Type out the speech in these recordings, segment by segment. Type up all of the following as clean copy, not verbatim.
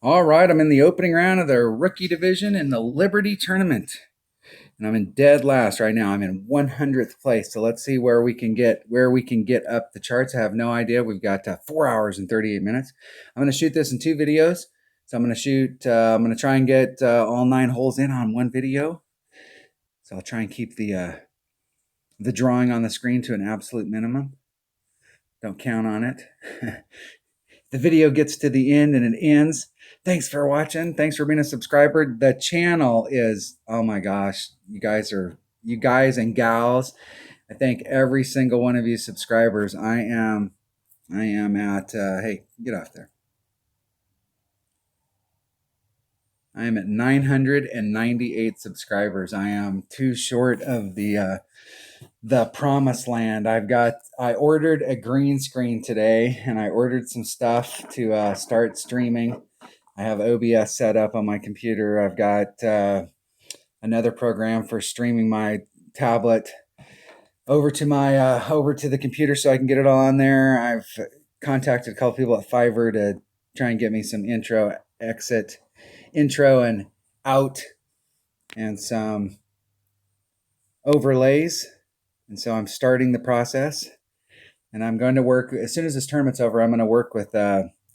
All right, I'm in the opening round of the rookie division in the Liberty tournament. And I'm in dead last right now. I'm in 100th place. So let's see where we can get up the charts. I have no idea. We've got 4 hours and 38 minutes. I'm going to shoot this in 2 videos. So I'm going to try and get all 9 holes in on one video. So I'll try and keep the drawing on the screen to an absolute minimum. Don't count on it. The video gets to the end and it ends. Thanks for watching. Thanks for being a subscriber. The channel is, oh my gosh, you guys and gals. I thank every single one of you subscribers. I am at, hey, get off there. I am at 998 subscribers. I am too short of the promised land. I ordered a green screen today and I ordered some stuff to start streaming. I have OBS set up on my computer. I've got another program for streaming my tablet over to the computer so I can get it all on there. I've contacted a couple people at Fiverr to try and get me some intro and out and some overlays. And so I'm starting the process and I'm going to work as soon as this tournament's over. I'm going to work with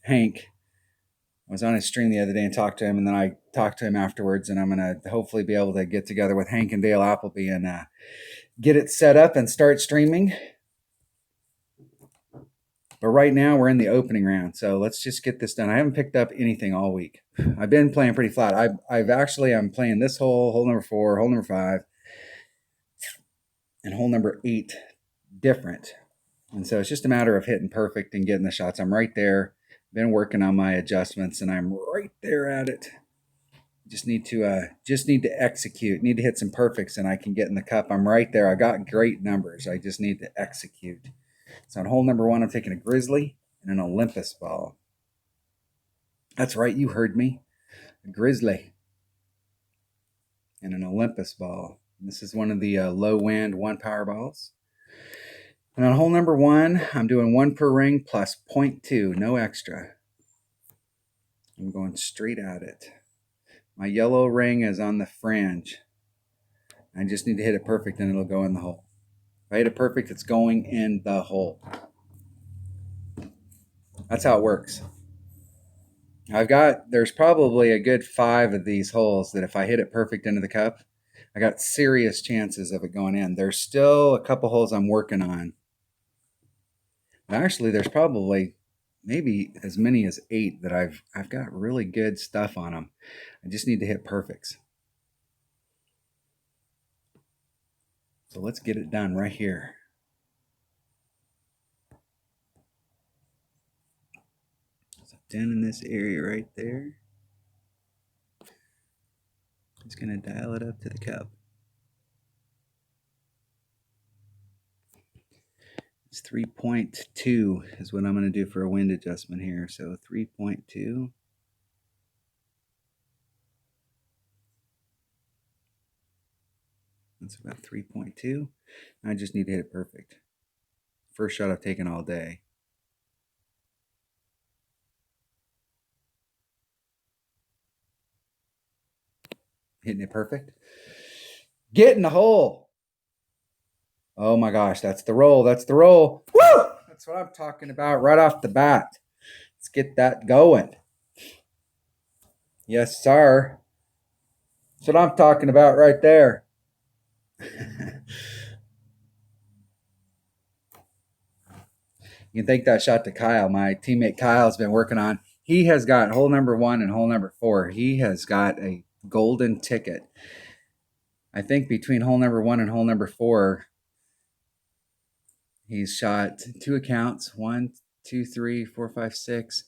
Hank. I was on his stream the other day and talked to him, and then I talked to him afterwards, and I'm going to hopefully be able to get together with Hank and Dale Appleby and get it set up and start streaming. But right now we're in the opening round, so let's just get this done. I haven't picked up anything all week. I've been playing pretty flat. I'm playing this hole number 4, hole number 5, and hole number 8 different. And so it's just a matter of hitting perfect and getting the shots. I'm right there. Been working on my adjustments and I'm right there at it. Just need to execute. Need to hit some perfects and I can get in the cup. I'm right there. I got great numbers. I just need to execute. So on hole number 1, I'm taking a Grizzly and an Olympus ball. That's right, you heard me. A Grizzly and an Olympus ball. And this is one of the low wind 1 power balls. And on hole number 1, I'm doing 1 per ring plus 0.2, no extra. I'm going straight at it. My yellow ring is on the fringe. I just need to hit it perfect and it'll go in the hole. If I hit it perfect, it's going in the hole. That's how it works. There's probably a good 5 of these holes that if I hit it perfect into the cup, I got serious chances of it going in. There's still a couple holes I'm working on. Actually, there's probably maybe as many as 8 that I've got really good stuff on them. I just need to hit perfects. So let's get it done right here. So down in this area right there. Just gonna dial it up to the cup. It's 3.2 is what I'm going to do for a wind adjustment here. So 3.2. That's about 3.2. I just need to hit it perfect. First shot I've taken all day. Hitting it perfect. Get in the hole. Oh my gosh, that's the roll. That's the roll. Woo! That's what I'm talking about right off the bat. Let's get that going. Yes, sir. That's what I'm talking about right there. You can thank that shot to Kyle. My teammate Kyle has been working on. He has got hole number 1 and hole number 4. He has got a golden ticket. I think between hole number 1 and hole number 4, he's shot 2 accounts. 1, 2, 3, 4, 5, 6.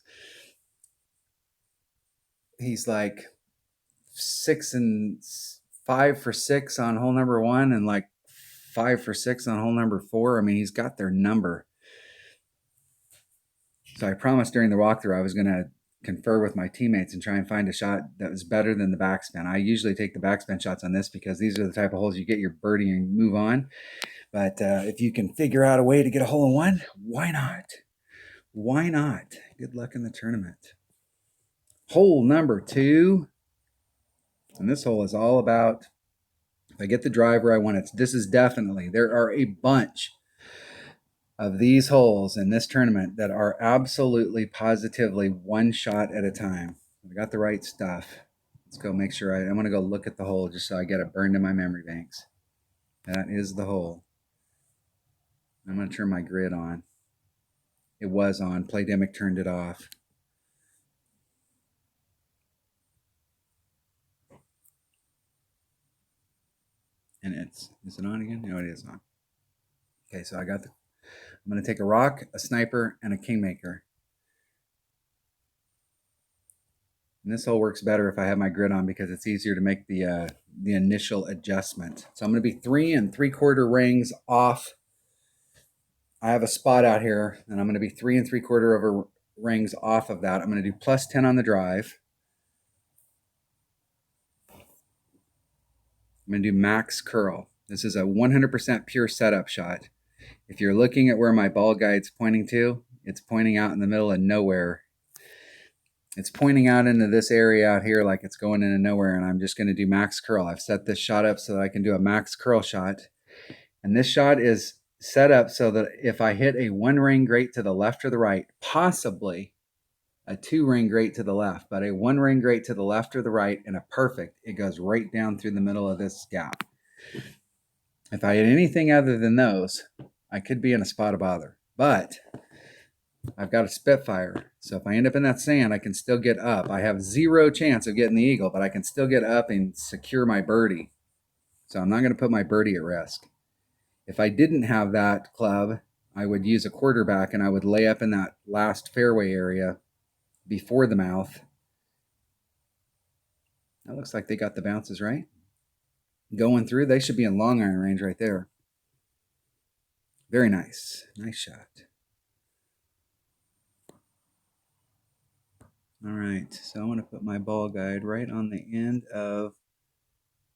He's like 6 and 5 for 6 on hole number 1 and like 5 for 6 on hole number 4. I mean, he's got their number. So I promised during the walkthrough I was going to confer with my teammates and try and find a shot that was better than the backspin. I usually take the backspin shots on this because these are the type of holes you get your birdie and move on. But if you can figure out a way to get a hole in 1, why not? Why not? Good luck in the tournament. Hole number 2. And this hole is all about, if I get the drive where I want it, this is definitely, there are a bunch of these holes in this tournament that are absolutely positively one shot at a time. I got the right stuff. Let's go make sure I'm going to go look at the hole just so I get it burned in my memory banks. That is the hole. I'm going to turn my grid on. It was on. Playdemic turned it off. And is it on again? No, it is on. Okay, so I'm going to take a rock, a sniper, and a kingmaker. And this hole works better if I have my grid on because it's easier to make the initial adjustment. So I'm going to be 3 3/4 rings off. I have a spot out here, and I'm going to be 3 3/4 rings off of that. I'm going to do plus 10 on the drive. I'm going to do max curl. This is a 100% pure setup shot. If you're looking at where my ball guide's pointing to, it's pointing out in the middle of nowhere. It's pointing out into this area out here like it's going into nowhere, and I'm just going to do max curl. I've set this shot up so that I can do a max curl shot. And this shot is set up so that if I hit a 1-ring grate to the left or the right, possibly a 2-ring grate to the left, but a 1-ring grate to the left or the right and a perfect, it goes right down through the middle of this gap. If I hit anything other than those, I could be in a spot of bother. But I've got a Spitfire, so if I end up in that sand, I can still get up. I have 0 chance of getting the eagle, but I can still get up and secure my birdie. So I'm not going to put my birdie at risk. If I didn't have that club, I would use a quarterback and I would lay up in that last fairway area before the mouth. That looks like they got the bounces right. Going through, they should be in long iron range right there. Very nice. Nice shot. All right, so I want to put my ball guide right on the end of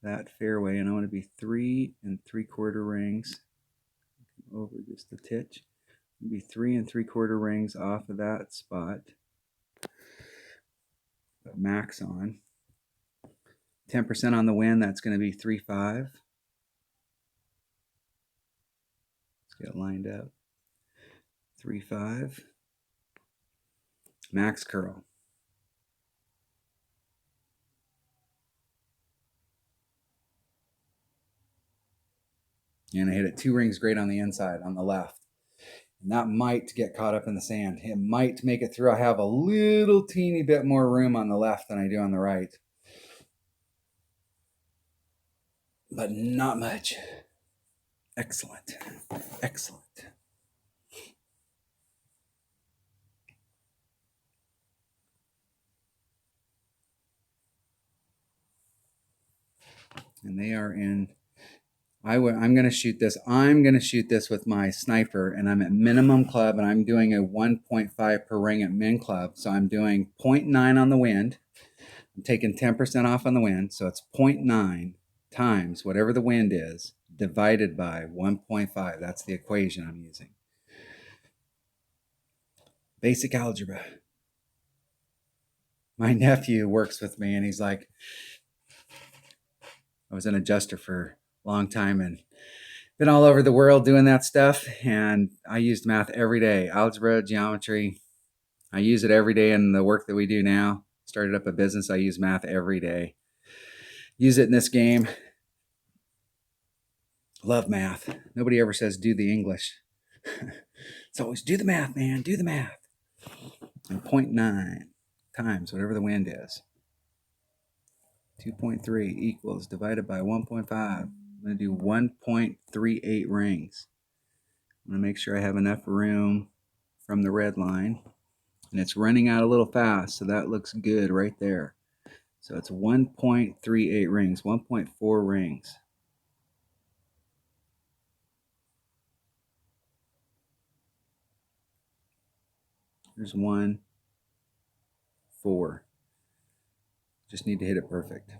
that fairway, and I want to be 3 3/4 rings over just a titch. Be 3 3/4 rings off of that spot. Put max on. 10% on the wind, that's going to be 3/5. Let's get it lined up. 3/5. Max curl. And I hit it 2 rings great on the inside, on the left. And that might get caught up in the sand. It might make it through. I have a little teeny bit more room on the left than I do on the right. But not much. Excellent. Excellent. And they are in. I'm going to shoot this. I'm going to shoot this with my sniper, and I'm at minimum club, and I'm doing a 1.5 per ring at min club. So I'm doing 0.9 on the wind. I'm taking 10% off on the wind, so it's 0.9 times whatever the wind is divided by 1.5. That's the equation I'm using. Basic algebra. My nephew works with me, and he's like, I was an adjuster for a long time and been all over the world doing that stuff. And I used math every day, algebra, geometry. I use it every day in the work that we do now. Started up a business. I use math every day. Use it in this game. Love math. Nobody ever says do the English. It's always do the math, man. Do the math. And 0.9 times whatever the wind is. 2.3 equals divided by 1.5. I'm going to do 1.38 rings. I'm going to make sure I have enough room from the red line. And it's running out a little fast, so that looks good right there. So it's 1.38 rings, 1.4 rings. There's 1, 4. Just need to hit it perfect.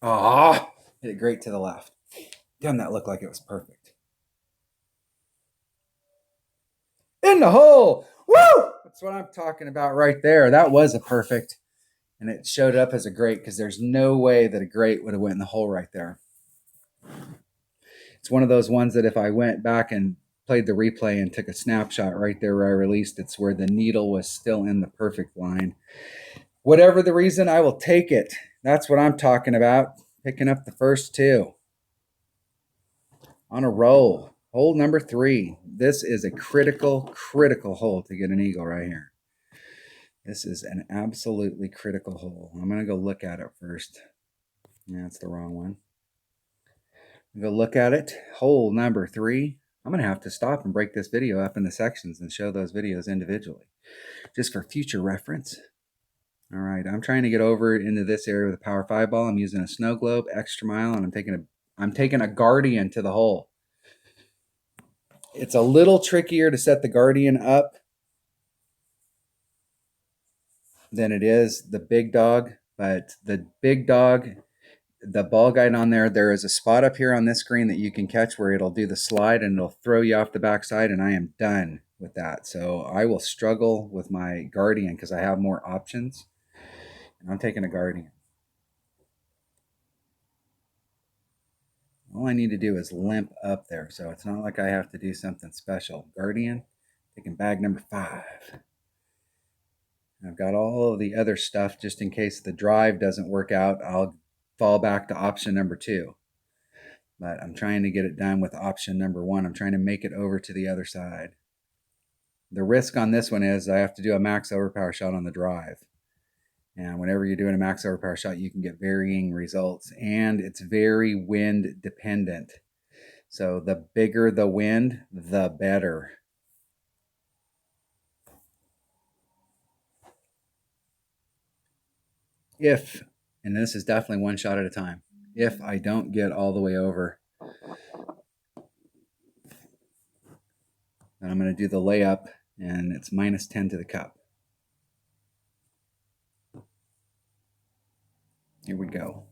Ah, hit it great to the left. Damn, that looked like it was perfect. In the hole. Woo! That's what I'm talking about right there. That was a perfect. And it showed up as a great because there's no way that a great would have went in the hole right there. It's one of those ones that if I went back and played the replay and took a snapshot right there where I released, it's where the needle was still in the perfect line. Whatever the reason, I will take it. That's what I'm talking about. Picking up the first two. On a roll. Hole number 3. This is a critical hole to get an eagle right here. This is an absolutely critical hole. I'm going to go look at it first. Yeah, that's the wrong one. Go look at it. Hole number 3. I'm going to have to stop and break this video up into sections and show those videos individually, just for future reference. All right, I'm trying to get over into this area with a power 5 ball. I'm using a snow globe, extra mile, and I'm taking a Guardian to the hole. It's a little trickier to set the Guardian up than it is the big dog, but the big dog, the ball guide on there is a spot up here on this screen that you can catch where it'll do the slide and it'll throw you off the backside, and I am done with that. So I will struggle with my Guardian because I have more options, and I'm taking a Guardian. All I need to do is limp up there, so it's not like I have to do something special. Guardian, taking bag number 5. I've got all of the other stuff just in case the drive doesn't work out. I'll fall back to option number 2. But I'm trying to get it done with option number 1. I'm trying to make it over to the other side. The risk on this one is I have to do a max overpower shot on the drive. And whenever you're doing a max overpower shot, you can get varying results. And it's very wind dependent. So the bigger the wind, the better. If, and this is definitely one shot at a time, if I don't get all the way over, then I'm going to do the layup, and it's minus 10 to the cup. Here we go.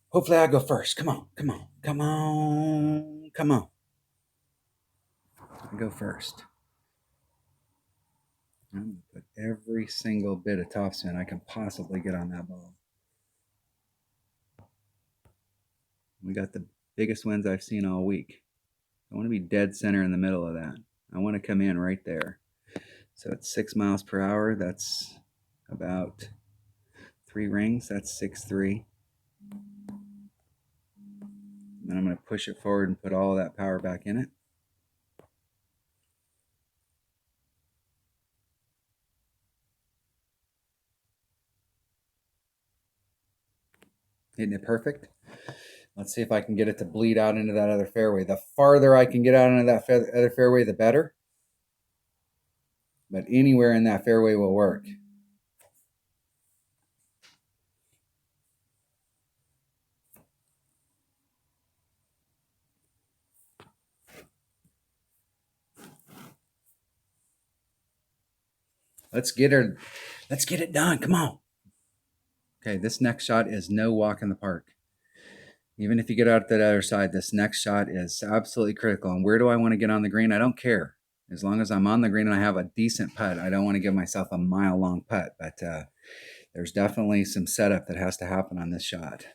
Hopefully I go first. Come on, come on, come on, come on. I go first. I'm going to put every single bit of topspin I can possibly get on that ball. We got the biggest winds I've seen all week. I want to be dead center in the middle of that. I want to come in right there. So it's 6 miles per hour. That's about 3 rings. That's 6.3. Then I'm going to push it forward and put all of that power back in it. Hitting it perfect. Let's see if I can get it to bleed out into that other fairway. The farther I can get out into that other fairway, the better. But anywhere in that fairway will work. Let's get it done. Come on. Okay, this next shot is no walk in the park. Even if you get out that other side, this next shot is absolutely critical. And where do I want to get on the green? I don't care. As long as I'm on the green and I have a decent putt, I don't want to give myself a mile-long putt. But there's definitely some setup that has to happen on this shot.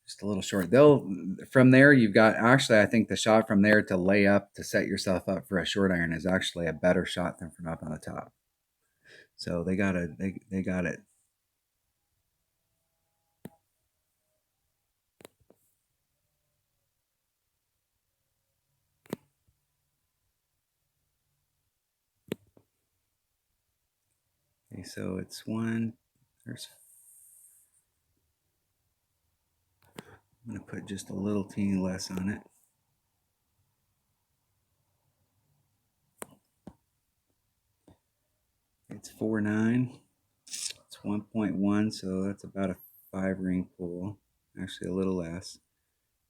Just a little short. From there, you've got, actually, I think the shot from there to lay up to set yourself up for a short iron is actually a better shot than from up on the top. So they got it. Okay, so it's one. I'm going to put just a little teeny less on it. It's 4.9. It's 1.1, so that's about a 5 ring pool. Actually, a little less.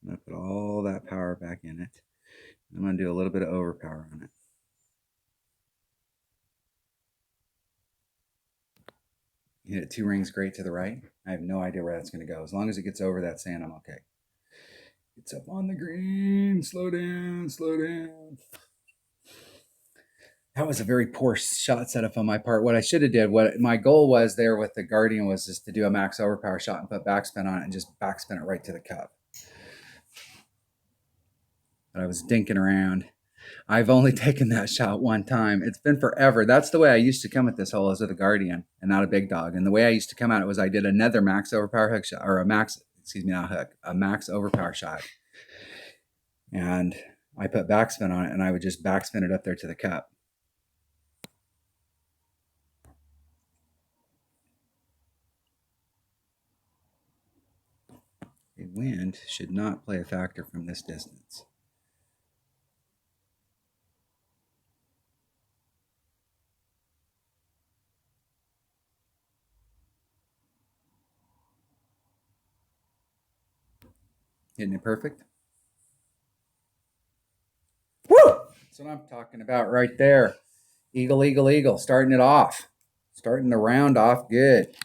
I'm going to put all that power back in it. I'm going to do a little bit of overpower on it. Hit it 2 rings great to the right. I have no idea where that's going to go. As long as it gets over that sand, I'm okay. It's up on the green. Slow down, slow down. That was a very poor shot setup on my part. What I should have did, what my goal was there with the Guardian was just to do a max overpower shot and put backspin on it and just backspin it right to the cup. But I was dinking around. I've only taken that shot one time. It's been forever. That's the way I used to come at this hole, as with a Guardian and not a big dog. And the way I used to come at it was I did another max overpower hook shot, or a max overpower shot. And I put backspin on it, and I would just backspin it up there to the cup. A wind should not play a factor from this distance. Hitting it perfect. Woo! That's what I'm talking about right there. Eagle, eagle, eagle. Starting it off. Starting the round off good.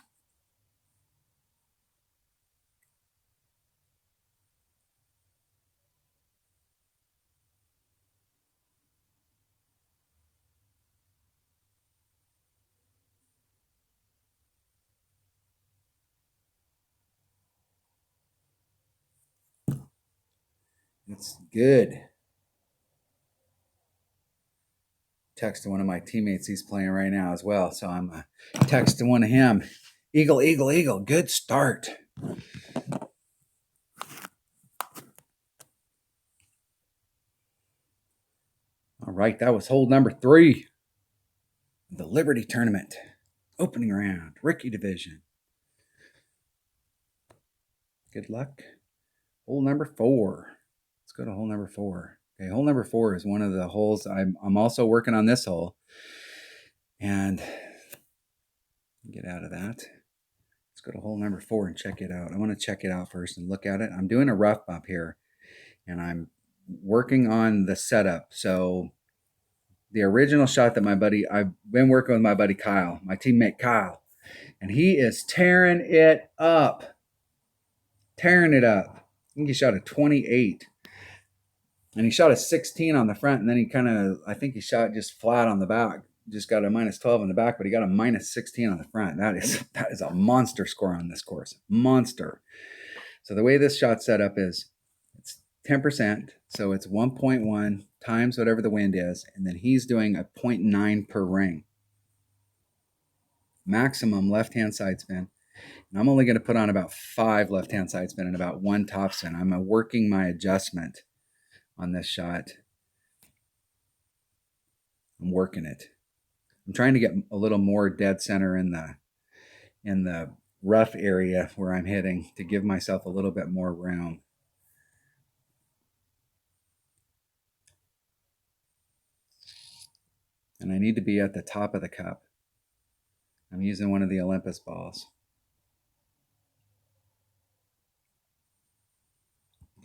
It's good. Texting one of my teammates, he's playing right now as well. So I'm texting one of him. Eagle, eagle, eagle. Good start. All right, that was hole number 3. The Liberty Tournament. Opening round, rookie division. Good luck. Hole number 4. Let's go to hole number 4. Okay, hole number 4 is one of the holes. I'm also working on this hole. And get out of that. Let's go to hole number 4 and check it out. I want to check it out first and look at it. I'm doing a rough bump here, and I'm working on the setup. So the original shot that I've been working with my buddy Kyle, my teammate Kyle, and he is tearing it up. Tearing it up. I think he shot a 28. And he shot a 16 on the front, and then I think he shot just flat on the back. Just got a -12 on the back, but he got a -16 on the front. That is a monster score on this course. Monster. So the way this shot set up is it's 10%, so it's 1.1 times whatever the wind is, and then he's doing a 0.9 per ring. Maximum left-hand side spin. And I'm only going to put on about 5 left-hand side spin and about 1 top spin. I'm working my adjustment on this shot. I'm working it. I'm trying to get a little more dead center in the rough area where I'm hitting to give myself a little bit more room. And I need to be at the top of the cup. I'm using one of the Olympus balls.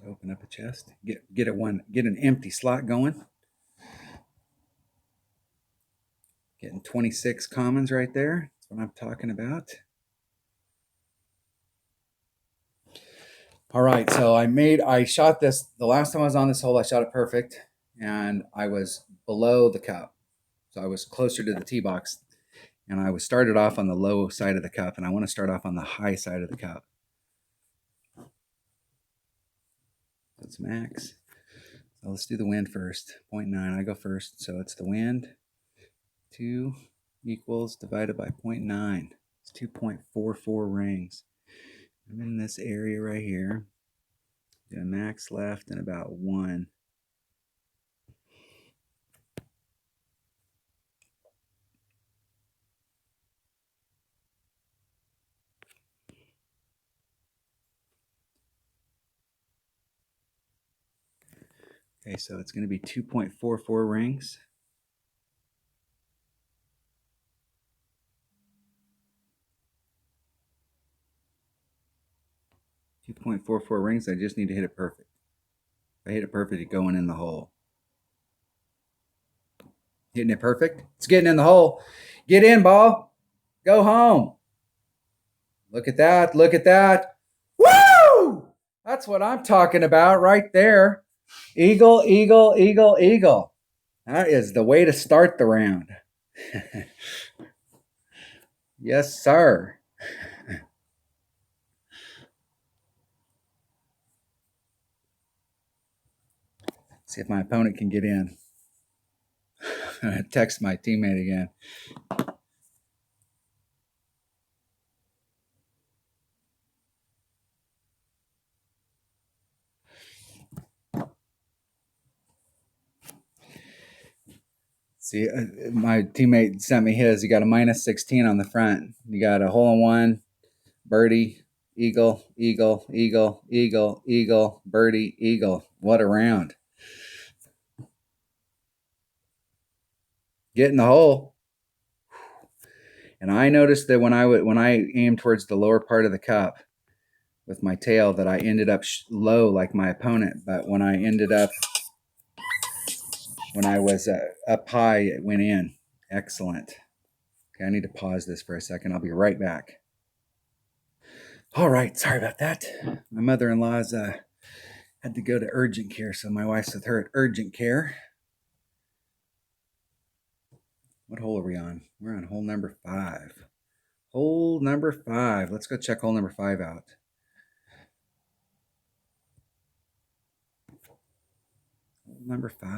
Open up a chest, get an empty slot going. Getting 26 commons right there. That's what I'm talking about. All right, so I shot this, the last time I was on this hole, I shot it perfect, and I was below the cup. So I was closer to the tee box, and I was started off on the low side of the cup, and I want to start off on the high side of the cup. That's max. So let's do the wind first. 0.9, I go first. So it's the wind. 2 equals divided by 0.9. It's 2.44 rings. I'm in this area right here. Do a max left and about 1. Okay, so it's going to be 2.44 rings. .44 rings. I just need to hit it perfect. If I hit it perfect, it's going in the hole. Hitting it perfect. It's getting in the hole. Get in, ball. Go home. Look at that. Look at that. Woo! That's what I'm talking about right there. Eagle, eagle, eagle, eagle. That is the way to start the round. Yes, sir. See if my opponent can get in. I'm going to text my teammate again. See, my teammate sent me his. He got a minus 16 on the front. You got a hole in one, birdie, eagle, eagle, eagle, eagle, eagle, birdie, eagle. What a round. Get in the hole. And I noticed that when I aimed towards the lower part of the cup with my tail, that I ended up low like my opponent. But when I was up high, it went in. Excellent. Okay, I need to pause this for a second. I'll be right back. All right, sorry about that. My mother-in-law's had to go to urgent care, so my wife's with her at urgent care. What hole are we on? We're on hole number 5. Hole number 5. Let's go check hole number 5 out. Hole number 5.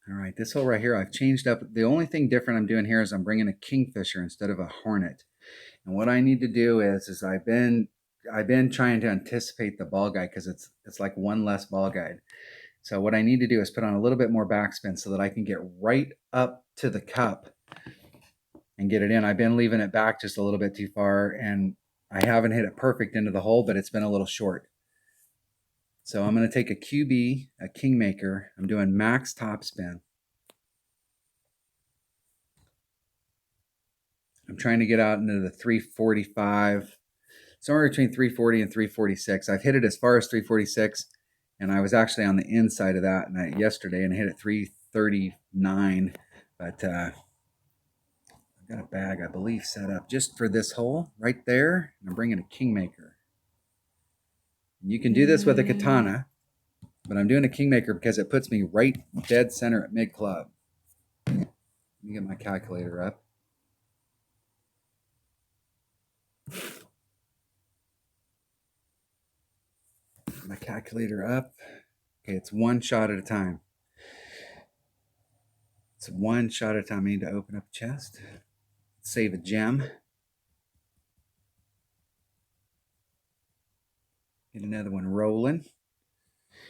All right, this hole right here, I've changed up. The only thing different I'm doing here is I'm bringing a kingfisher instead of a hornet. And what I need to do is I've been trying to anticipate the ball guide because it's like one less ball guide. So what I need to do is put on a little bit more backspin so that I can get right up to the cup and get it in. I've been leaving it back just a little bit too far, and I haven't hit it perfect into the hole, but it's been a little short. So I'm going to take a QB, a kingmaker. I'm doing max topspin. I'm trying to get out into the 345, somewhere between 340 and 346. I've hit it as far as 346, and I was actually on the inside of that yesterday, and I hit it 339. But I've got a bag, I believe, set up just for this hole right there. I'm bringing a kingmaker. You can do this with a katana, but I'm doing a kingmaker because it puts me right dead center at mid club. Let me get my calculator up. My calculator up. Okay, it's one shot at a time. It's one shot at a time. I need to open up a chest, save a gem, get another one rolling,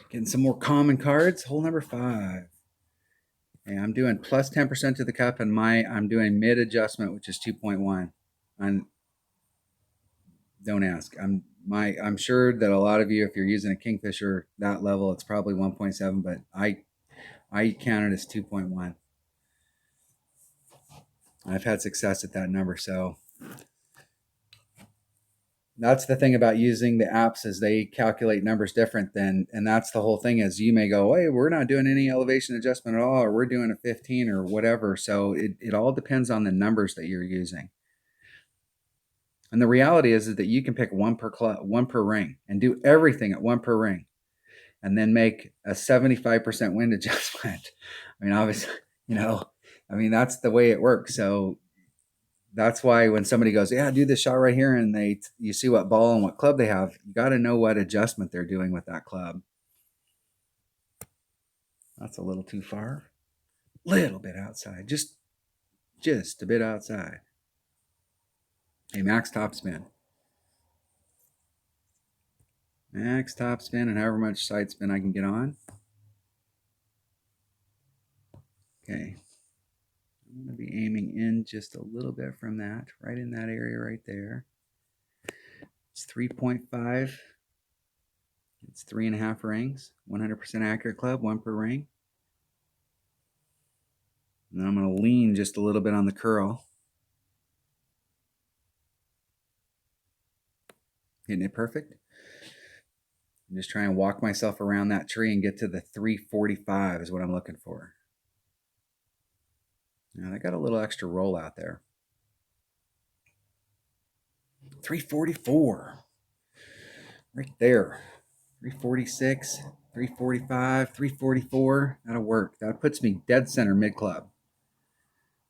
getting some more common cards. Hole number 5. And I'm doing plus 10% to the cup, and I'm doing mid adjustment, which is 2.1. Don't ask. I'm sure that a lot of you, if you're using a kingfisher that level, it's probably 1.7, but I count it as 2.1. I've had success at that number. So that's the thing about using the apps, is they calculate numbers different than, and that's the whole thing, is you may go, hey, we're not doing any elevation adjustment at all, or we're doing a 15 or whatever. So it all depends on the numbers that you're using. And the reality is that you can pick one per ring and do everything at one per ring, and then make a 75% wind adjustment. I mean, obviously, that's the way it works. So that's why when somebody goes, yeah, do this shot right here, and you see what ball and what club they have, you got to know what adjustment they're doing with that club. That's a little too far. Little bit outside. Just a bit outside. Okay, max topspin. Max topspin, and however much side spin I can get on. Okay. I'm going to be aiming in just a little bit from that, right in that area right there. It's 3.5. It's 3.5 rings. 100% accurate club, one per ring. And then I'm going to lean just a little bit on the curl. Hitting it perfect. I'm just trying to walk myself around that tree and get to the 345 is what I'm looking for. Now I got a little extra roll out there. 344. Right there. 346, 345, 344. That'll work. That puts me dead center mid club.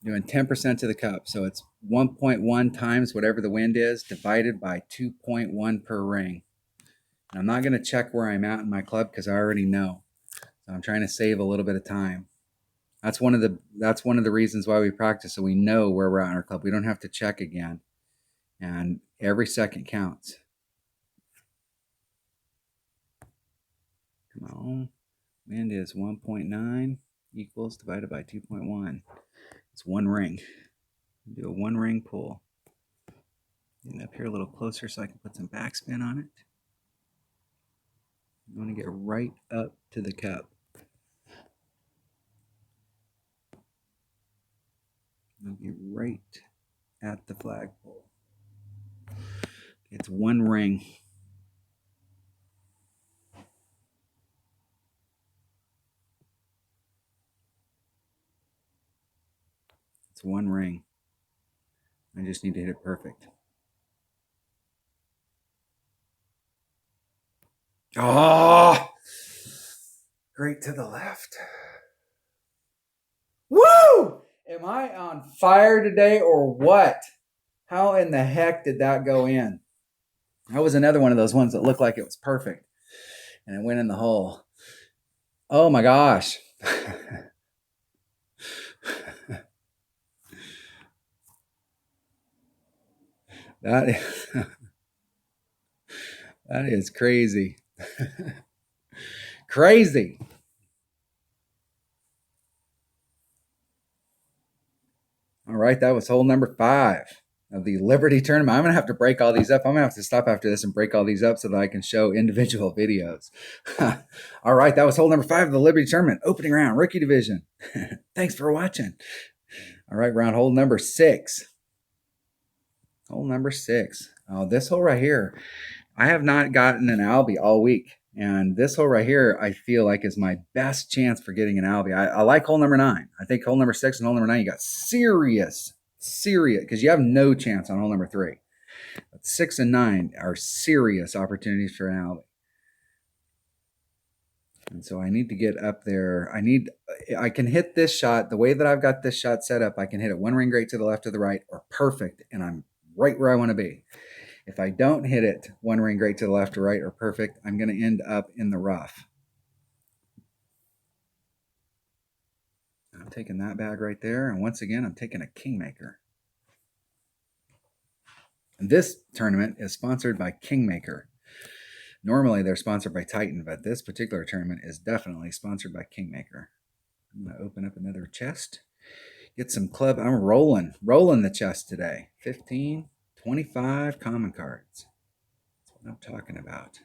Doing 10% to the cup. So it's 1.1 times whatever the wind is divided by 2.1 per ring. And I'm not going to check where I'm at in my club because I already know. So I'm trying to save a little bit of time. That's one of the reasons why we practice, so we know where we're at in our club. We don't have to check again. And every second counts. Come on. Wind is 1.9 equals divided by 2.1. It's one ring. Do a one ring pull. Get up here a little closer so I can put some backspin on it. You want to get right up to the cup. I'll get right at the flagpole. It's one ring. It's one ring. I just need to hit it perfect. Oh, great to the left. Woo! Am I on fire today or what? How in the heck did that go in? That was another one of those ones that looked like it was perfect. And it went in the hole. Oh my gosh. That is crazy. Crazy. All right, that was hole number 5 of the Liberty Tournament. I'm going to have to break all these up. I'm going to have to stop after this and break all these up so that I can show individual videos. All right, that was hole number 5 of the Liberty Tournament, opening round, rookie division. Thanks for watching. All right, round hole number 6. Hole number 6. Oh, this hole right here. I have not gotten an Albie all week. And this hole right here, I feel like is my best chance for getting an Albie. I like hole number 9. I think hole number 6 and hole number 9, you got serious, because you have no chance on hole number 3. But 6 and 9 are serious opportunities for an Albie. And so I need to get up there. I can hit this shot. The way that I've got this shot set up, I can hit it one ring great to the left or the right or perfect. And I'm right where I want to be. If I don't hit it one ring great to the left or right or perfect, I'm going to end up in the rough. I'm taking that bag right there. And once again, I'm taking a Kingmaker. And this tournament is sponsored by Kingmaker. Normally, they're sponsored by Titan, but this particular tournament is definitely sponsored by Kingmaker. I'm going to open up another chest. Get some club. I'm rolling the chest today. 15, 25 common cards. That's what I'm talking about.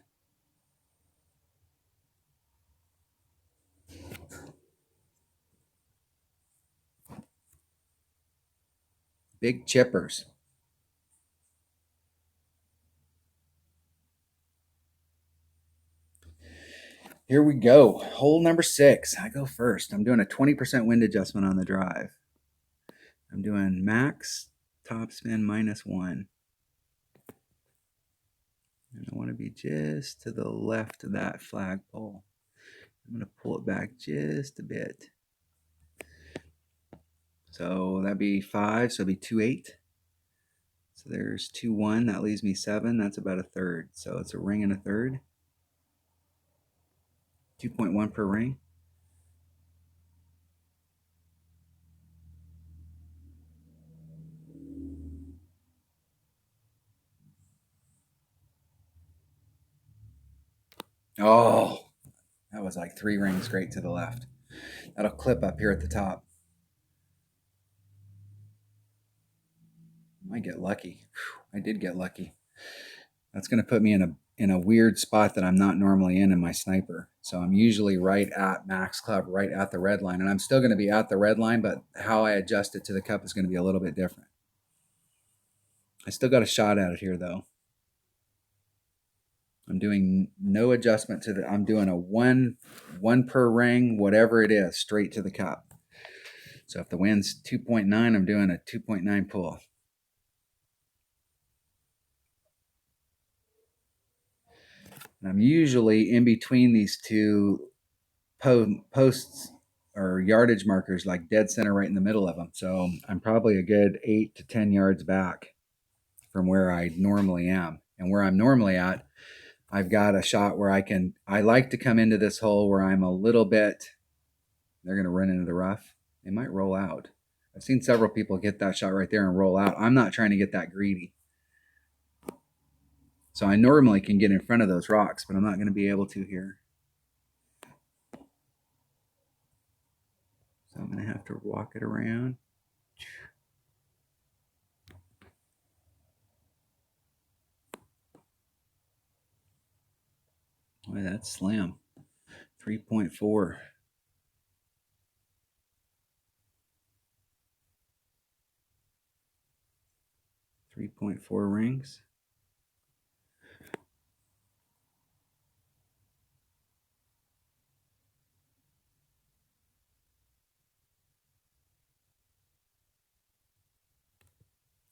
Big chippers. Here we go. Hole number 6. I go first. I'm doing a 20% wind adjustment on the drive. I'm doing max top spin -1. And I want to be just to the left of that flagpole. I'm going to pull it back just a bit. So that'd be 5, so it'd be 2-8. So there's 2-1. That leaves me 7. That's about a third. So it's a ring and a third. 2.1 per ring. Oh, that was like 3 rings straight to the left. That'll clip up here at the top. I might get lucky. Whew, I did get lucky. That's going to put me in a weird spot that I'm not normally in my sniper. So I'm usually right at max club, right at the red line. And I'm still going to be at the red line, but how I adjust it to the cup is going to be a little bit different. I still got a shot at it here, though. I'm doing no adjustment to the, I'm doing a one per ring, whatever it is, straight to the cup. So if the wind's 2.9, I'm doing a 2.9 pull. And I'm usually in between these two posts or yardage markers, like dead center right in the middle of them. So I'm probably a good 8 to 10 yards back from where I normally am. And where I'm normally at, I've got a shot where I like to come into this hole where I'm a little bit, they're going to run into the rough. They might roll out. I've seen several people get that shot right there and roll out. I'm not trying to get that greedy. So I normally can get in front of those rocks, but I'm not going to be able to here. So I'm going to have to walk it around. Boy, that's slim. 3.4. 3.4 rings.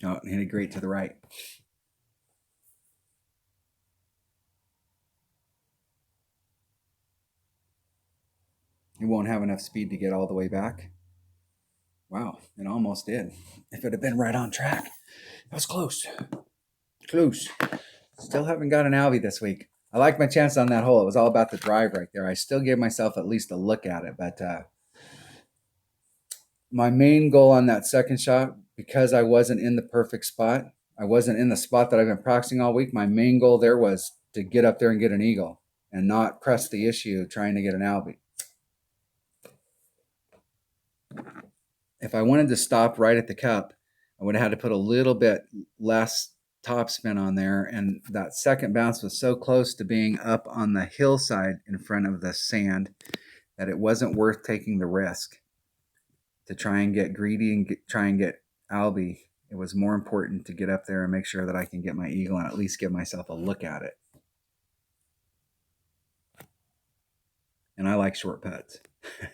Oh, hit it great to the right. It won't have enough speed to get all the way back. Wow, it almost did. If it had been right on track. That was close. Close. Still haven't got an Albie this week. I like my chance on that hole. It was all about the drive right there. I still gave myself at least a look at it, but my main goal on that second shot, because I wasn't in the perfect spot, I wasn't in the spot that I've been practicing all week. My main goal there was to get up there and get an eagle and not press the issue trying to get an Albie. If I wanted to stop right at the cup, I would have had to put a little bit less topspin on there. And that second bounce was so close to being up on the hillside in front of the sand that it wasn't worth taking the risk to try and get greedy and try and get Albie. It was more important to get up there and make sure that I can get my eagle and at least give myself a look at it. And I like short putts.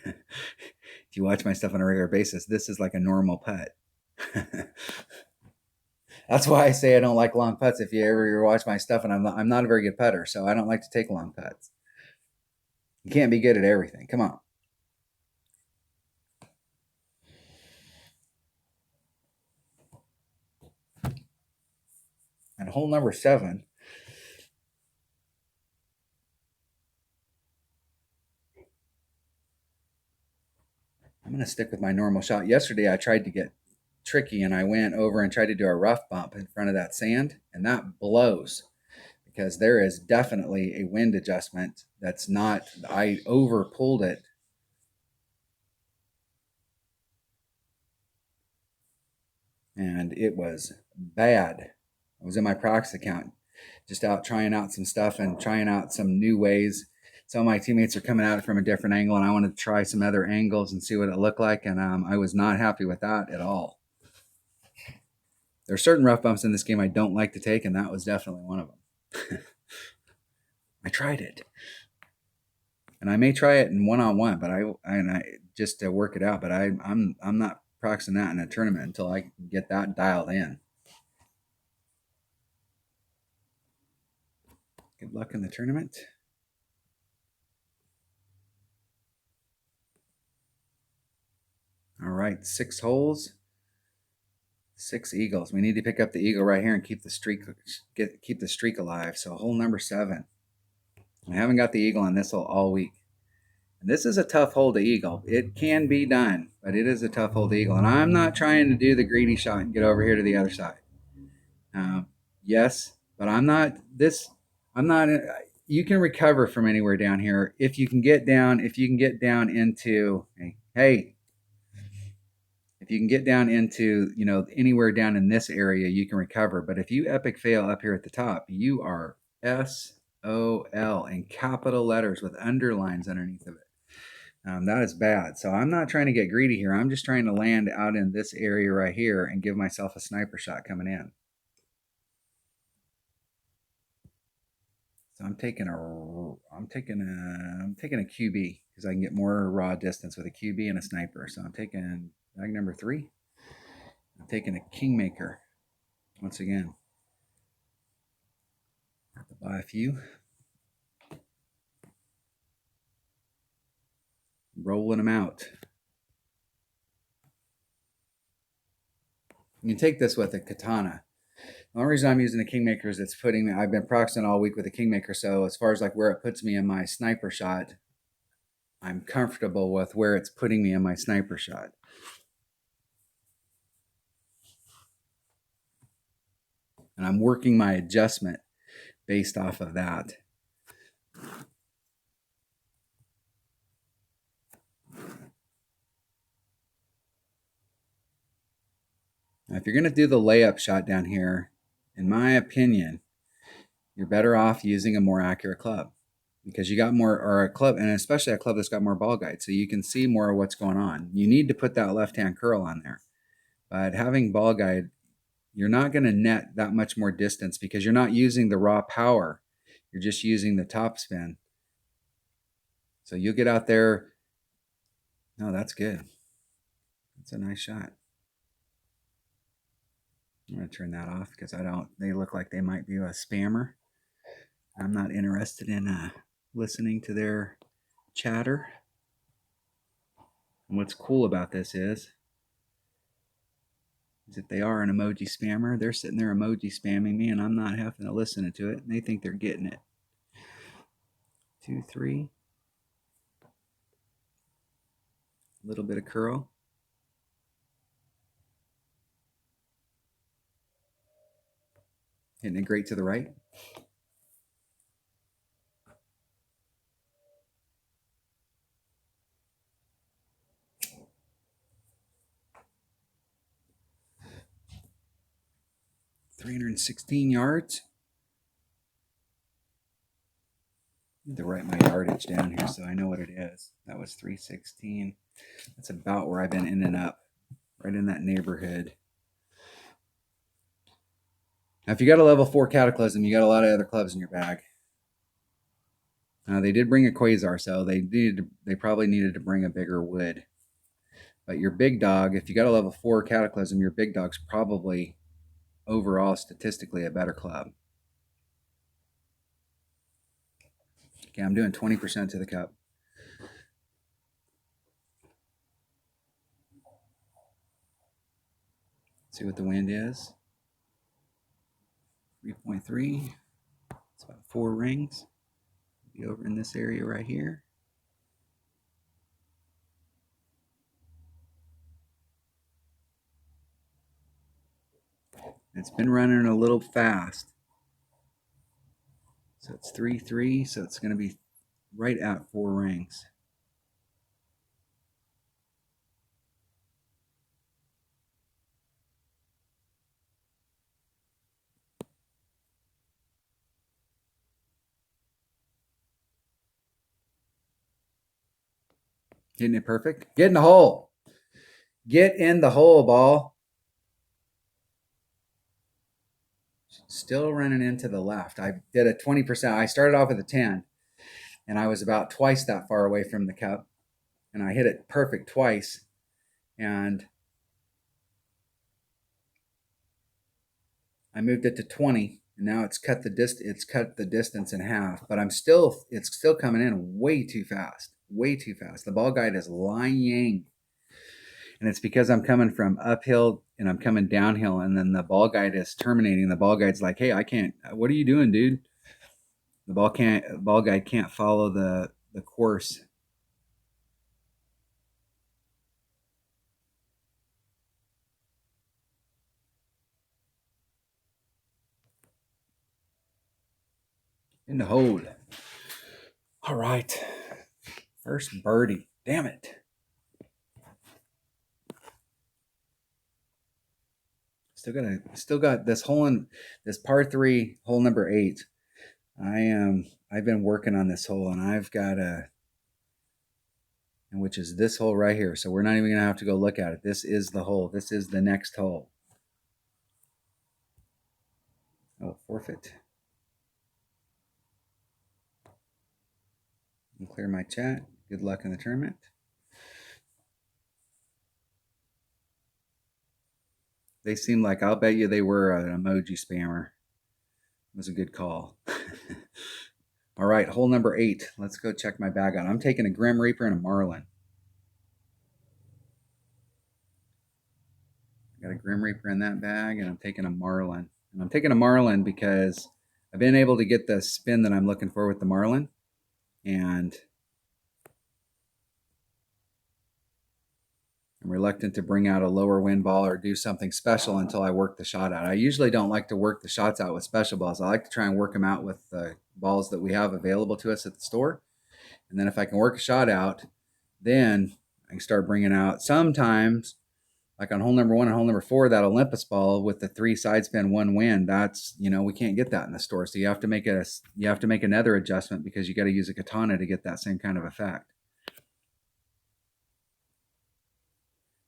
If you watch my stuff on a regular basis, this is like a normal putt. That's why I say I don't like long putts. If you ever watch my stuff, and I'm not a very good putter, so I don't like to take long putts. You can't be good at everything. Come on. And hole number 7. I'm going to stick with my normal shot. Yesterday, I tried to get tricky, and I went over and tried to do a rough bump in front of that sand, and that blows because there is definitely a wind adjustment. That's not, I over pulled it. And it was bad. I was in my practice account, just out trying out some stuff and trying out some new ways. Some of my teammates are coming at it from a different angle, and I wanted to try some other angles and see what it looked like. And I was not happy with that at all. There are certain rough bumps in this game I don't like to take, and that was definitely one of them. I tried it, and I may try it in one-on-one, but I just to work it out. But I'm not practicing that in a tournament until I get that dialed in. Good luck in the tournament. All right, 6 holes, 6 eagles. We need to pick up the eagle right here and keep the streak alive. So hole number 7. I haven't got the eagle on this hole all week. And this is a tough hole to eagle. It can be done, but it is a tough hole to eagle. And I'm not trying to do the greedy shot and get over here to the other side. Yes, but I'm not. You can recover from anywhere down here if you can get down. If you can get down into if you can get down into, anywhere down in this area, you can recover. But if you epic fail up here at the top, you are SOL in capital letters with underlines underneath of it. That is bad. So I'm not trying to get greedy here. I'm just trying to land out in this area right here and give myself a sniper shot coming in. So I'm taking a QB because I can get more raw distance with a QB and a sniper. So I'm taking bag number 3. I'm taking a Kingmaker once again. Have to buy a few. rolling them out. You can take this with a katana. The only reason I'm using the Kingmaker is it's putting me, I've been practicing all week with the Kingmaker, so as far as like where it puts me in my sniper shot, I'm comfortable with where it's putting me in my sniper shot. And I'm working my adjustment based off of that. Now, if you're going to do the layup shot down here, in my opinion, you're better off using a more accurate club because you got more, or a club, and especially a club that's got more ball guide, so you can see more of what's going on. You need to put that left-hand curl on there. But having ball guide, you're not going to net that much more distance because you're not using the raw power. You're just using the top spin. So you'll get out there. No, that's good. That's a nice shot. I'm going to turn that off because they look like they might be a spammer. I'm not interested in listening to their chatter. And what's cool about this is that they are an emoji spammer. They're sitting there emoji spamming me and I'm not having to listen to it. And they think they're getting it. 2, 3. A little bit of curl. Hitting it great to the right. $316 I need to write my yardage down here so I know what it is. That was 316. That's about where I've been ending up, right in that neighborhood. Now, if you got a level 4 Cataclysm, you got a lot of other clubs in your bag. Now, they did bring a Quasar, so they probably needed to bring a bigger wood. But your big dog, if you got a level 4 Cataclysm, your big dog's probably overall statistically a better club. Okay, I'm doing 20% to the cup. See what the wind is. 3.3. It's about 4 rings. Be over in this area right here. It's been running a little fast. So it's 3.3, so it's going to be right at 4 rings. Hitting it perfect. Get in the hole. Get in the hole, ball. Still running into the left. I did a 20%. I started off with a 10, and I was about twice that far away from the cup. And I hit it perfect twice. And I moved it to 20, and now it's cut the distance in half. But it's still coming in way too fast. Way too fast. The ball guide is lying. And it's because I'm coming from uphill and I'm coming downhill, and then the ball guide is terminating. The ball guide's like, hey, I can't, what are you doing, dude? The ball guide can't follow the course. In the hole. All right. First birdie. Damn it. Still got this hole in this par 3, hole number 8. I've been working on this hole, and I've got which is this hole right here. So we're not even gonna have to go look at it. This is the hole. This is the next hole. Oh, forfeit. And clear my chat. Good luck in the tournament. They seem like, I'll bet you they were an emoji spammer. It was a good call. All right, hole number 8. Let's go check my bag out. I'm taking a Grim Reaper and a Marlin. Got a Grim Reaper in that bag, and I'm taking a Marlin. And I'm taking a Marlin because I've been able to get the spin that I'm looking for with the Marlin. And I'm reluctant to bring out a lower wind ball or do something special until I work the shot out. I usually don't like to work the shots out with special balls. I like to try and work them out with the balls that we have available to us at the store. And then if I can work a shot out, then I can start bringing out sometimes, like on hole number 1 and hole number 4, that Olympus ball with the 3 side spin, 1 wind. That's, we can't get that in the store. So you have to make another adjustment because you got to use a katana to get that same kind of effect.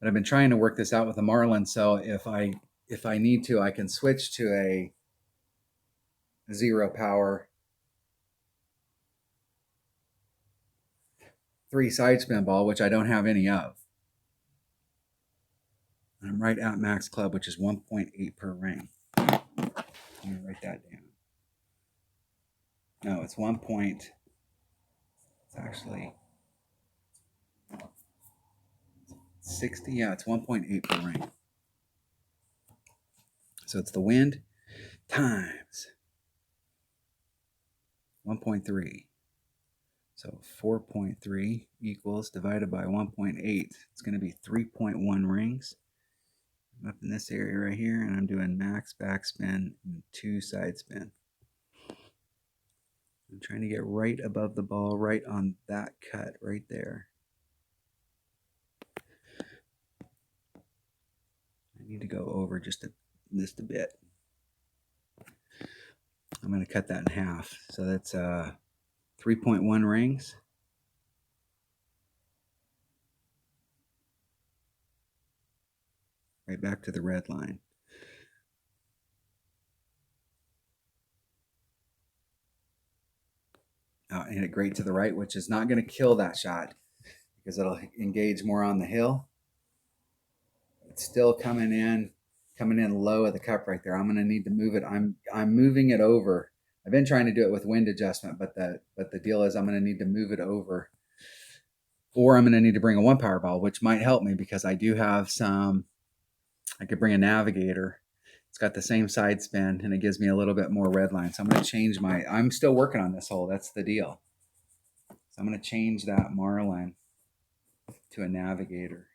But I've been trying to work this out with a Marlin, so if I need to, I can switch to a 0 power 3 side spin ball, which I don't have any of. I'm right at max club, which is 1.8 per ring. I'm gonna write that down. No, it's 1 point. It's actually 60. Yeah, it's 1.8 per ring. So it's the wind times 1.3. So 4.3 equals divided by 1.8. It's going to be 3.1 rings. I'm up in this area right here, and I'm doing max backspin and 2 side spin. I'm trying to get right above the ball, right on that cut right there. I need to go over just a bit. I'm going to cut that in half. So that's 3.1 rings. Right back to the red line. And it great to the right, which is not going to kill that shot because it'll engage more on the hill. It's still coming in low at the cup right there. I'm going to need to move it. I'm moving it over. I've been trying to do it with wind adjustment, but the deal is I'm going to need to move it over, or I'm going to need to bring a 1 power ball, which might help me because I do have some. I could bring a Navigator. It's got the same side spin, and it gives me a little bit more red line. So I'm going to change I'm still working on this hole. That's the deal. So I'm going to change that Marlin to a Navigator.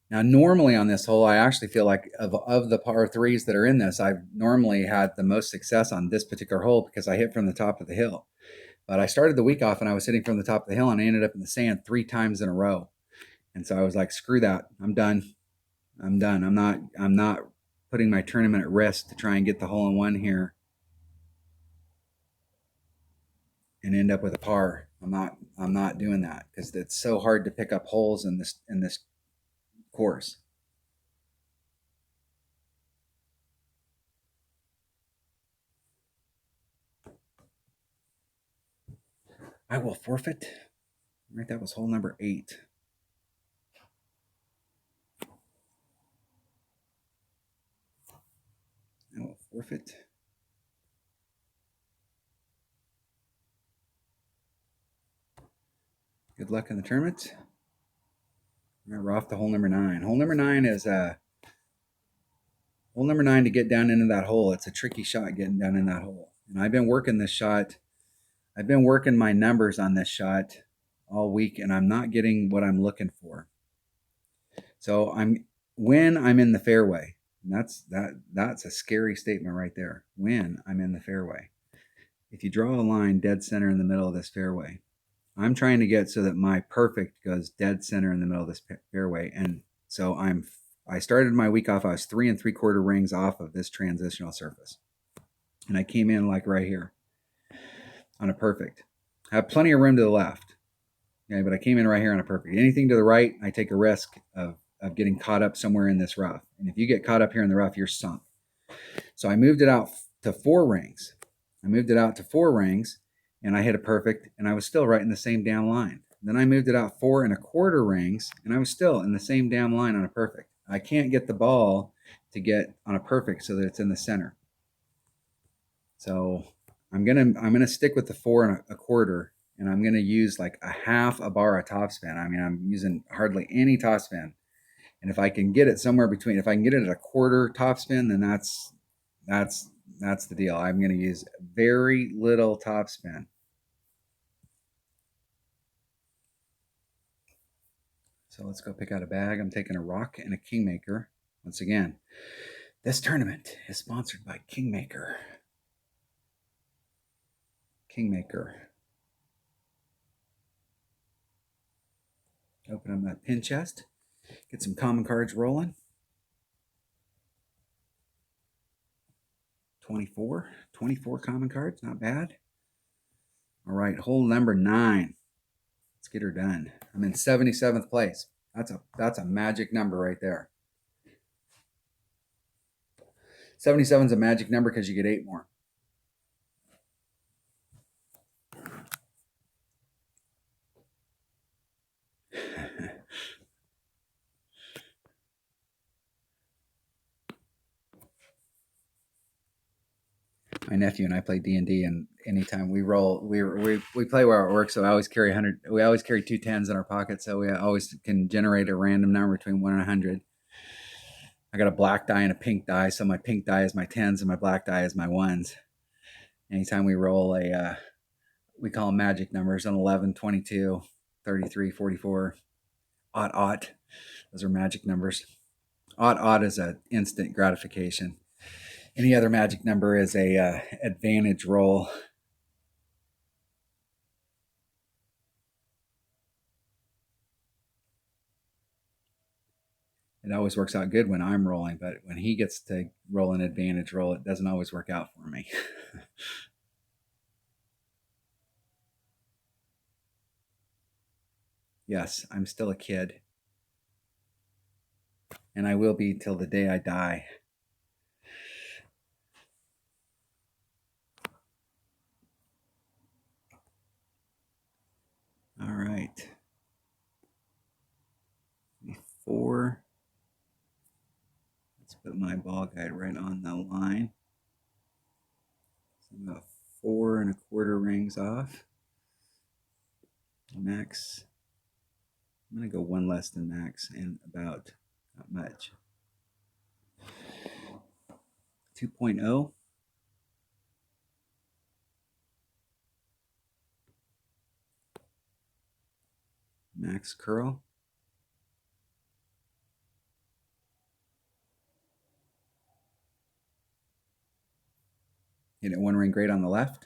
Now, normally on this hole, I actually feel like of the par 3s that are in this, I've normally had the most success on this particular hole because I hit from the top of the hill. But I started the week off and I was hitting from the top of the hill, and I ended up in the sand 3 times in a row. And so I was like, screw that. I'm done. I'm not putting my tournament at risk to try and get the hole in one here and end up with a par. I'm not doing that because it's so hard to pick up holes in this course. I will forfeit. Right, that was hole number 8. I will forfeit. Good luck in the tournament. We're off to hole number 9. Hole number 9 is hole number 9 to get down into that hole. It's a tricky shot getting down in that hole. And I've been working this shot. I've been working my numbers on this shot all week, and I'm not getting what I'm looking for. So when I'm in the fairway, and that's a scary statement right there. When I'm in the fairway. If you draw a line dead center in the middle of this fairway, I'm trying to get so that my perfect goes dead center in the middle of this fairway. And so I started my week off, I was 3 3/4 rings off of this transitional surface. And I came in like right here on a perfect. I have plenty of room to the left. Okay, but I came in right here on a perfect. Anything to the right, I take a risk of getting caught up somewhere in this rough. And if you get caught up here in the rough, you're sunk. So I moved it out to 4 rings. And I hit a perfect, and I was still right in the same damn line. Then I moved it out 4 1/4 rings, and I was still in the same damn line on a perfect. I can't get the ball to get on a perfect so that it's in the center. So I'm gonna stick with the 4 1/4 And I'm going to use like a half a bar of topspin. I mean, I'm using hardly any topspin. And if I can get it somewhere between, if I can get it at a quarter topspin, then that's the deal. I'm going to use very little topspin. So let's go pick out a bag. I'm taking a rock and a Kingmaker. Once again, this tournament is sponsored by Kingmaker. Kingmaker. Open up that pin chest. Get some common cards rolling. 24 common cards, not bad. All right, hole number 9. Let's get her done. I'm in 77th place. That's a magic number right there. 77 is a magic number because you get 8 more. My nephew and I play D&D, and anytime we roll, we play where it works. So I always carry 100. We always carry 2 10s in our pocket, so we always can generate a random number between 1 and 100. I got a black die and a pink die, so my pink die is my 10s and my black die is my 1s. Anytime we roll we call them magic numbers, an 11, 22, 33, 44, odd. Those are magic numbers. Odd is an instant gratification. Any other magic number is a advantage roll. It always works out good when I'm rolling, but when he gets to roll an advantage roll, it doesn't always work out for me. Yes, I'm still a kid. And I will be till the day I die. All right. Before, let's put my ball guide right on the line. So I'm about 4 1/4 rings off. Max. I'm going to go 1 less than max and about not much. 2.0. Max curl. Hit it 1 ring great on the left.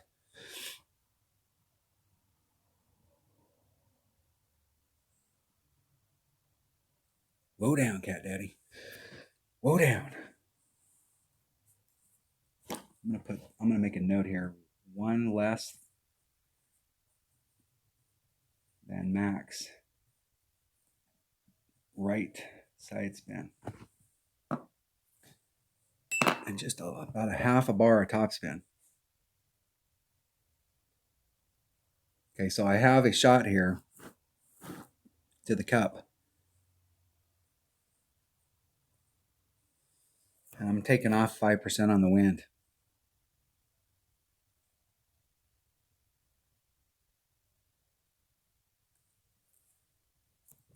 Whoa down, Cat Daddy. Whoa down. I'm gonna make a note here. 1 less than max. Right side spin. And just about a half a bar of top spin. Okay, so I have a shot here to the cup. And I'm taking off 5% on the wind.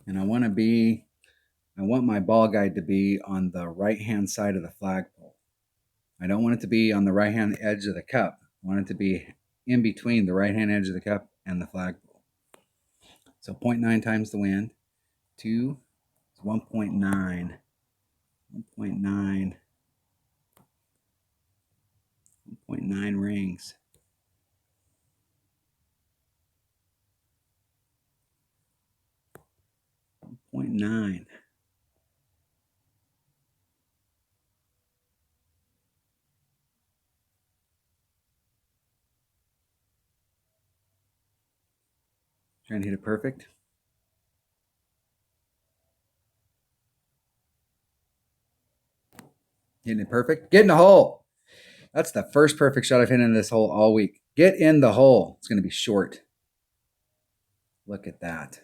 And I want my ball guide to be on the right-hand side of the flagpole. I don't want it to be on the right-hand edge of the cup. I want it to be in between the right-hand edge of the cup and the flagpole. So 0.9 times the wind. 2 is 1.9. 1.9. 1.9 rings. 1.9. Trying to hit it perfect. Hitting it perfect. Get in the hole. That's the first perfect shot I've hit in this hole all week. Get in the hole. It's going to be short. Look at that.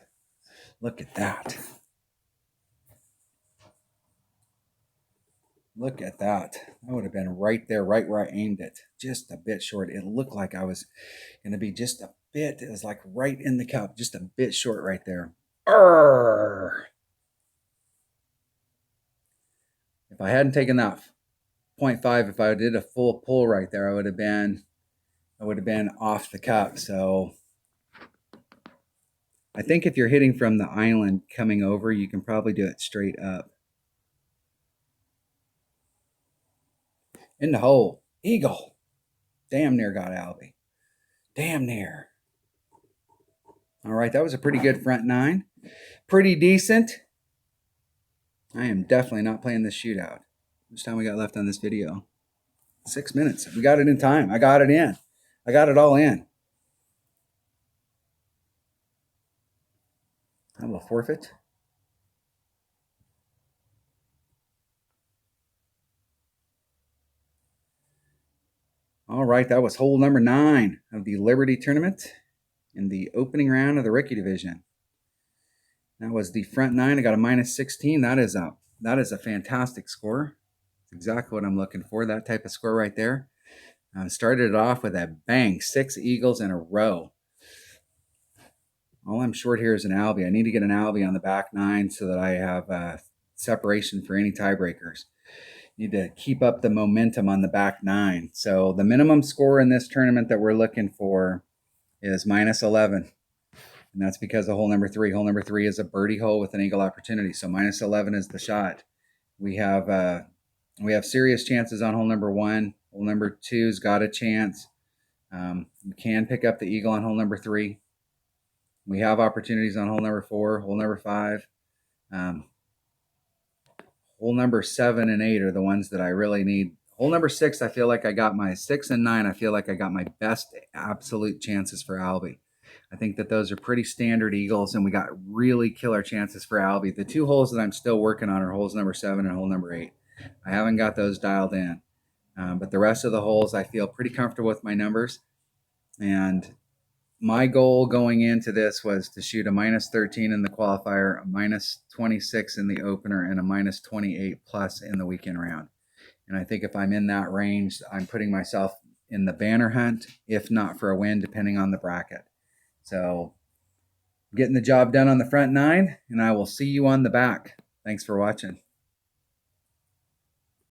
Look at that. Look at that. That would have been right there, right where I aimed it. Just a bit short. It looked like I was going to be just a bit. It was like right in the cup, just a bit short right there. Arr! If I hadn't taken that 0.5, if I did a full pull right there, I would have been off the cup. So I think if you're hitting from the island coming over, you can probably do it straight up. In the hole. Eagle. Damn near got Albie. Damn near. All right, that was a pretty good front nine. Pretty decent. I am definitely not playing this shootout. How much time we got left on this video? 6 minutes. We got it in time. I got it in. I got it all in. I will forfeit. All right, that was hole number 9 of the Liberty tournament in the opening round of the rookie division. That was the front 9. I got a minus 16. That is a fantastic score. It's exactly what I'm looking for. That type of score right there. Started it off with a bang, 6 eagles in a row. All I'm short here is an Albie. I need to get an Albie on the back 9 so that I have separation for any tiebreakers. Need to keep up the momentum on the back 9. So the minimum score in this tournament that we're looking for is minus 11. And that's because of hole number 3. Hole number 3 is a birdie hole with an eagle opportunity. So minus 11 is the shot. We have serious chances on hole number 1. Hole number 2's got a chance. You can pick up the eagle on hole number 3. We have opportunities on hole number 4, hole number 5. Hole number 7 and 8 are the ones that I really need. Hole number 6, I feel like I got my 6 and 9. I feel like I got my best absolute chances for Albie. I think that those are pretty standard eagles, and we got really killer chances for Albie. The 2 holes that I'm still working on are holes number 7 and hole number 8. I haven't got those dialed in. But the rest of the holes, I feel pretty comfortable with my numbers. And my goal going into this was to shoot a minus 13 in the qualifier, a minus 26 in the opener, and a minus 28 plus in the weekend round. And I think if I'm in that range, I'm putting myself in the banner hunt, if not for a win, depending on the bracket. So getting the job done on the front 9, and I will see you on the back. Thanks for watching.